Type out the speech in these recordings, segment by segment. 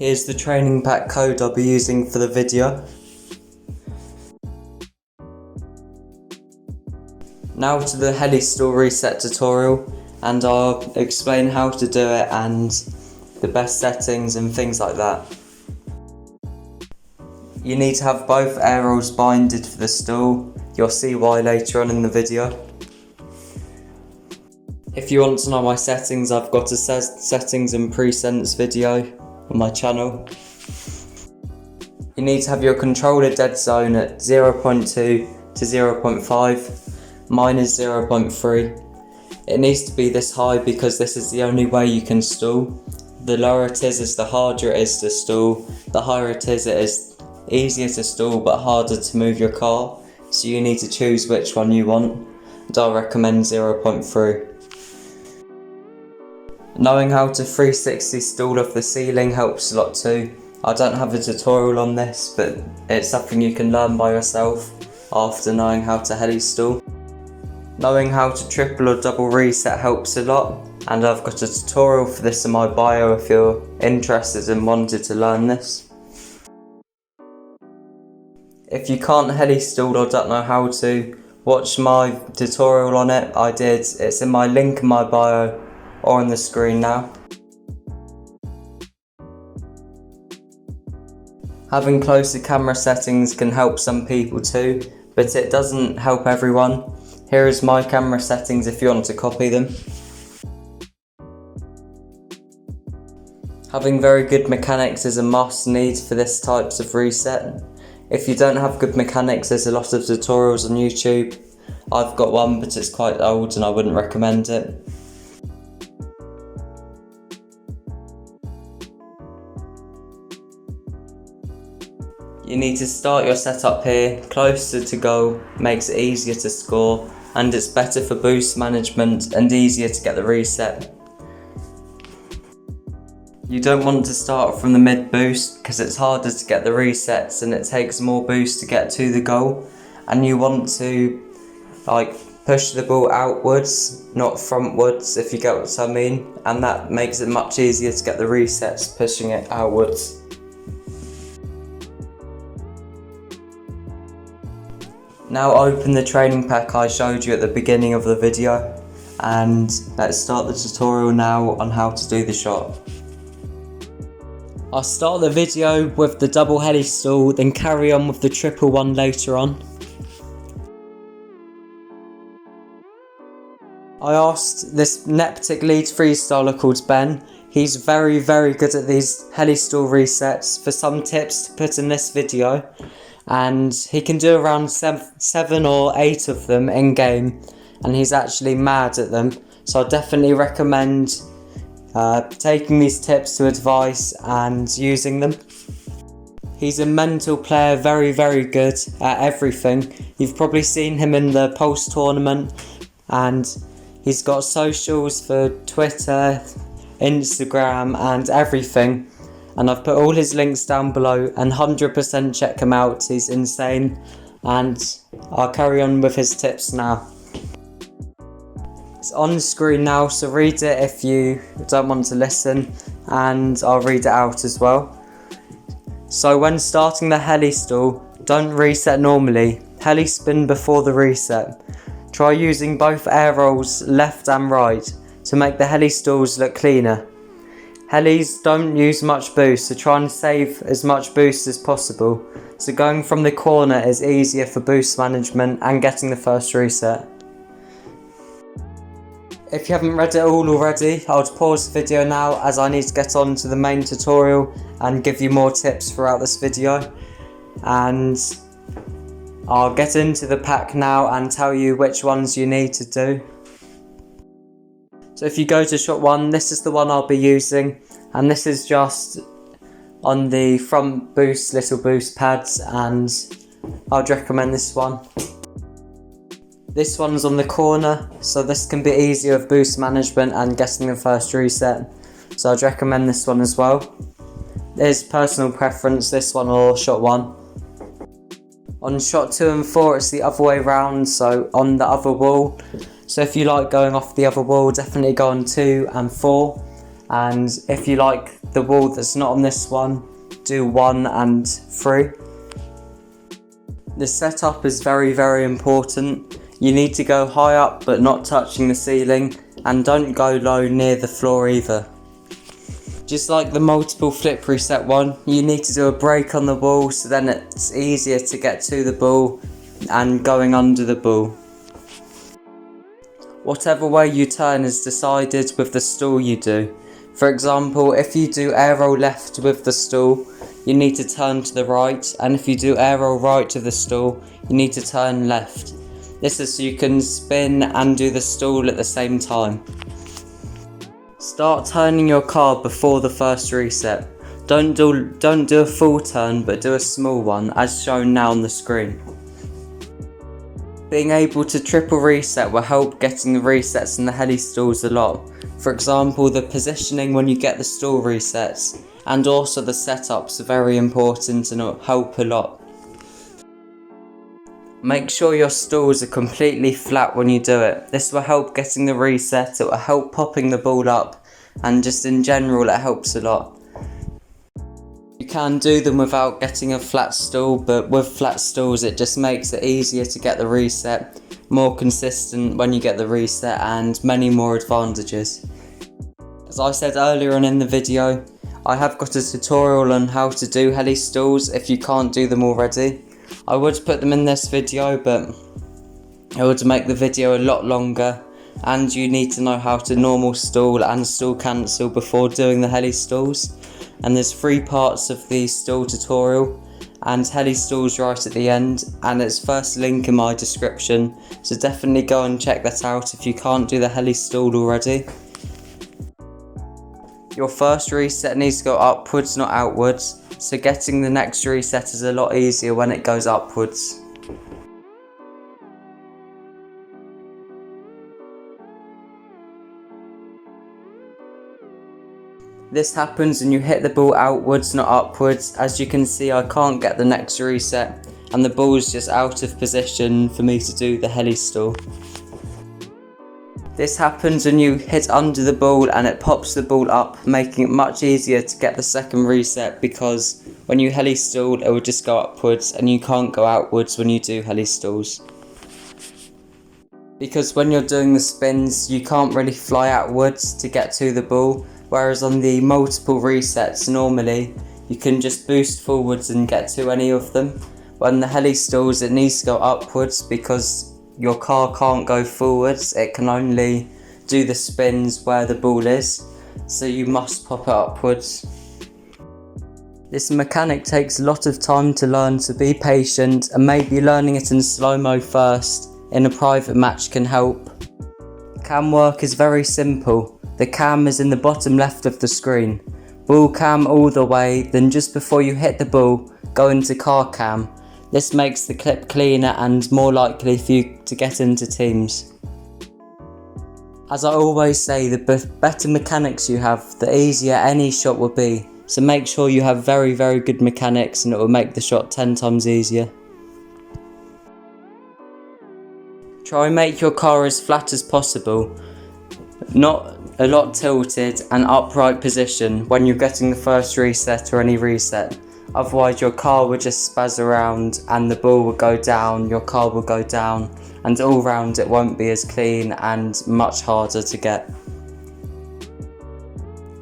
Here's the training pack code I'll be using for the video. Now to the Heli stall reset tutorial, and I'll explain how to do it and the best settings and things like that. You need to have both air rolls binded for the stall. You'll see why later on in the video. If you want to know my settings, I've got a settings and presets video on my channel. You need to have your controller dead zone at 0.2 to 0.5. Mine is 0.3. It needs to be this high because this is the only way you can stall. The lower it is the harder it is to stall. The higher it is easier to stall but harder to move your car. So you need to choose which one you want, and I recommend 0.3. Knowing how to 360 stall off the ceiling helps a lot too. I don't have a tutorial on this, but it's something you can learn by yourself after knowing how to heli stall. Knowing how to triple or double reset helps a lot, and I've got a tutorial for this in my bio if you're interested and wanted to learn this. If you can't heli stall or don't know how to, watch my tutorial on it. I did. It's in my link in my bio or on the screen now. Having closer camera settings can help some people too, but it doesn't help everyone. Here is my camera settings if you want to copy them. Having very good mechanics is a must need for this types of reset. If you don't have good mechanics, there's a lot of tutorials on YouTube. I've got one, but it's quite old and I wouldn't recommend it. You need to start your setup here. Closer to goal makes it easier to score, and it's better for boost management and easier to get the reset. You don't want to start from the mid boost because it's harder to get the resets and it takes more boost to get to the goal, and you want to push the ball outwards, not frontwards, if you get what I mean, and that makes it much easier to get the resets pushing it outwards. Now open the training pack I showed you at the beginning of the video, and let's start the tutorial now on how to do the shot. I'll start the video with the double heli stall, then carry on with the triple one later on. I asked this Neptic lead freestyler called Ben. He's very good at these heli stall resets for some tips to put in this video, and he can do around 7 or 8 of them in game, and he's actually mad at them, so I definitely recommend taking these tips to advice and using them. He's a mental player, very good at everything. You've probably seen him in the Pulse tournament, and he's got socials for Twitter, Instagram and everything, and I've put all his links down below, and 100% check him out. He's insane, and I'll carry on with his tips now. It's on the screen now, so read it if you don't want to listen, and I'll read it out as well. So when starting the heli stall, don't reset normally. Heli spin before the reset. Try using both air rolls left and right to make the heli stalls look cleaner. Helis don't use much boost, so try and save as much boost as possible. So going from the corner is easier for boost management and getting the first reset. If you haven't read it all already, I'll pause the video now as I need to get on to the main tutorial and give you more tips throughout this video. And I'll get into the pack now and tell you which ones you need to do. So if you go to shot 1, this is the one I'll be using, and this is just on the front boost, little boost pads, and I'd recommend this one. This one's on the corner, so this can be easier with boost management and getting the first reset, so I'd recommend this one as well. There's personal preference, this one or shot 1. On shot 2 and 4 it's the other way round, so on the other wall. So if you like going off the other wall, definitely go on 2 and 4. and if you like the wall that's not on this one, do 1 and 3. The setup is very important. You need to go high up but not touching the ceiling, and don't go low near the floor either. Just like the multiple flip reset one, you need to do a break on the ball so then it's easier to get to the ball and going under the ball. Whatever way you turn is decided with the stall you do. For example, if you do air roll left with the stall, you need to turn to the right, and if you do air roll right with the stall, you need to turn left. This is so you can spin and do the stall at the same time. Start turning your car before the first reset. Don't do a full turn, but do a small one as shown now on the screen. Being able to triple reset will help getting the resets in the heli stalls a lot. For example, the positioning when you get the stall resets, and also the setups are very important and will help a lot. Make sure your stalls are completely flat when you do it. This will help getting the reset, it will help popping the ball up, and just in general it helps a lot. You can do them without getting a flat stall, but with flat stalls it just makes it easier to get the reset, more consistent when you get the reset, and many more advantages. As I said earlier on in the video, I have got a tutorial on how to do heli stalls if you can't do them already. I would put them in this video, but it would make the video a lot longer, and you need to know how to normal stall and stall cancel before doing the heli stalls. And there's 3 parts of the stall tutorial, and heli stalls right at the end, and it's first link in my description, so definitely go and check that out if you can't do the heli stall already. Your first reset needs to go upwards, not outwards, so getting the next reset is a lot easier when it goes upwards. This happens when you hit the ball outwards, not upwards. As you can see, I can't get the next reset, and the ball is just out of position for me to do the heli stall. This happens when you hit under the ball and it pops the ball up, making it much easier to get the second reset, because when you heli stall it will just go upwards and you can't go outwards when you do heli stalls. Because when you're doing the spins you can't really fly outwards to get to the ball, whereas on the multiple resets normally you can just boost forwards and get to any of them. When the heli stalls it needs to go upwards because your car can't go forwards, it can only do the spins where the ball is, so you must pop it upwards. This mechanic takes a lot of time to learn, so be patient, and maybe learning it in slow-mo first in a private match can help. Cam work is very simple. The cam is in the bottom left of the screen. Ball cam all the way, then just before you hit the ball, go into car cam. This makes the clip cleaner and more likely for you to get into teams. As I always say, the better mechanics you have, the easier any shot will be. So make sure you have very good mechanics and it will make the shot 10 times easier. Try and make your car as flat as possible. Not a lot tilted, and upright position when you're getting the first reset or any reset. Otherwise your car will just spaz around and the ball will go down, your car will go down, and all round it won't be as clean and much harder to get.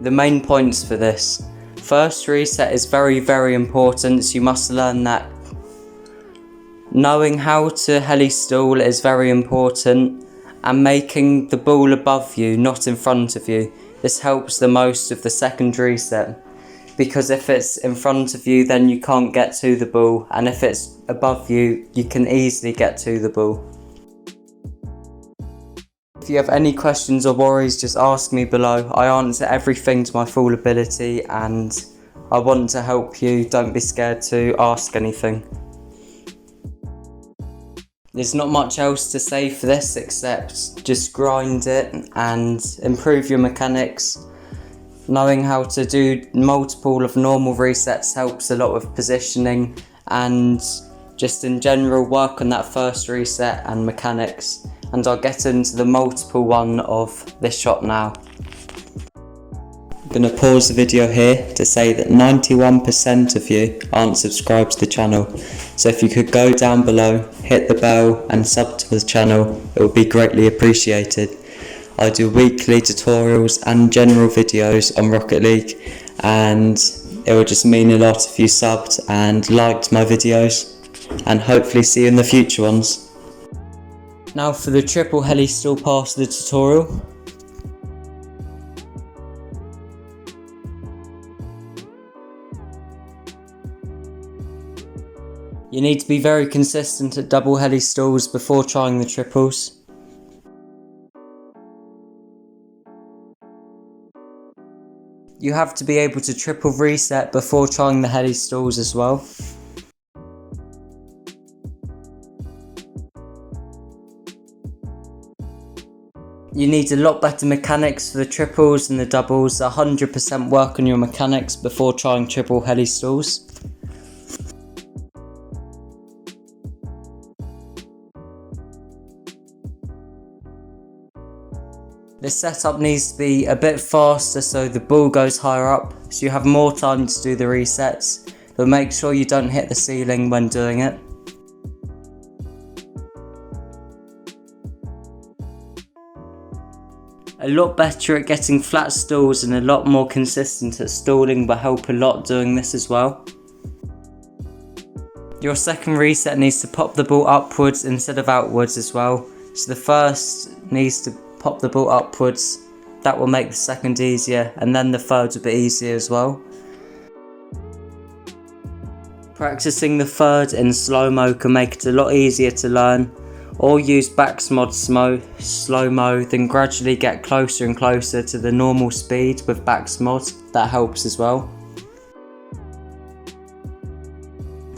The main points for this. First reset is very important, so you must learn that. Knowing how to heli stall is very important, and making the ball above you, not in front of you. This helps the most of the second reset. Because if it's in front of you then you can't get to the ball, and if it's above you, you can easily get to the ball. If you have any questions or worries, just ask me below. I answer everything to my full ability and I want to help you. Don't be scared to ask anything. There's not much else to say for this except just grind it and improve your mechanics. Knowing how to do multiple of normal resets helps a lot with positioning, and just in general work on that first reset and mechanics, and I'll get into the multiple one of this shot now. I'm going to pause the video here to say that 91% of you aren't subscribed to the channel, so if you could go down below, hit the bell and sub to the channel, it would be greatly appreciated. I do weekly tutorials and general videos on Rocket League, and it would just mean a lot if you subbed and liked my videos, and hopefully see you in the future ones. Now for the triple heli stall pass of the tutorial. You need to be very consistent at double heli stalls before trying the triples. You have to be able to triple reset before trying the heli stalls as well. You need a lot better mechanics for the triples and the doubles. 100% work on your mechanics before trying triple heli stalls. This setup needs to be a bit faster so the ball goes higher up, so you have more time to do the resets, but make sure you don't hit the ceiling when doing it. A lot better at getting flat stalls and a lot more consistent at stalling will help a lot doing this as well. Your second reset needs to pop the ball upwards instead of outwards as well, so the first needs to pop the ball upwards. That will make the second easier, and then the third a bit easier as well. Practicing the third in slow-mo can make it a lot easier to learn, or use backsmod slow-mo, then gradually get closer and closer to the normal speed with backsmod. That helps as well.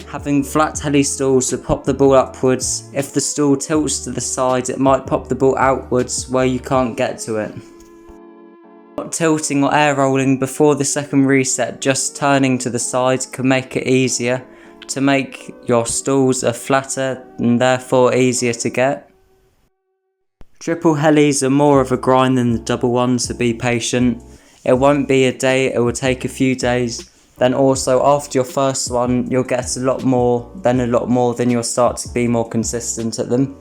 Having flat heli stalls to pop the ball upwards. If the stall tilts to the side, it might pop the ball outwards where you can't get to it. Not tilting or air rolling before the second reset, just turning to the side can make it easier to make your stalls flatter and therefore easier to get. Triple helis are more of a grind than the double ones, so be patient. It won't be a day, it will take a few days. Then also after your first one, you'll get a lot more, then you'll start to be more consistent at them.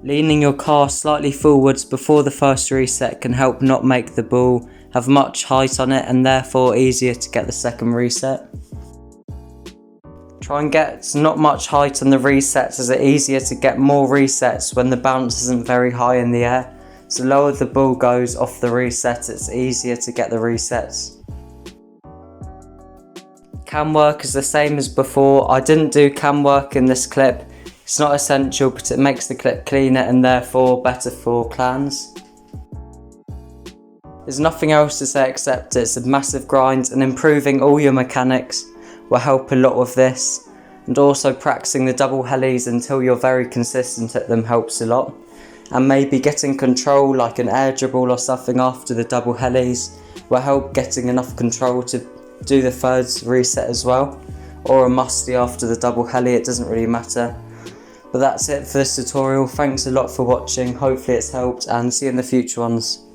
Leaning your car slightly forwards before the first reset can help not make the ball have much height on it and therefore easier to get the second reset. Try and get not much height on the resets as it's easier to get more resets when the bounce isn't very high in the air. So the lower the ball goes off the reset, it's easier to get the resets. Cam work is the same as before. I didn't do cam work in this clip. It's not essential, but it makes the clip cleaner and therefore better for clans. There's nothing else to say except it's a massive grind, and improving all your mechanics will help a lot with this. And also practicing the double helis until you're very consistent at them helps a lot. And maybe getting control like an air dribble or something after the double helis will help getting enough control to do the third reset as well, or a musty after the double heli, it doesn't really matter. But that's it for this tutorial. Thanks a lot for watching, hopefully it's helped, and see you in the future ones.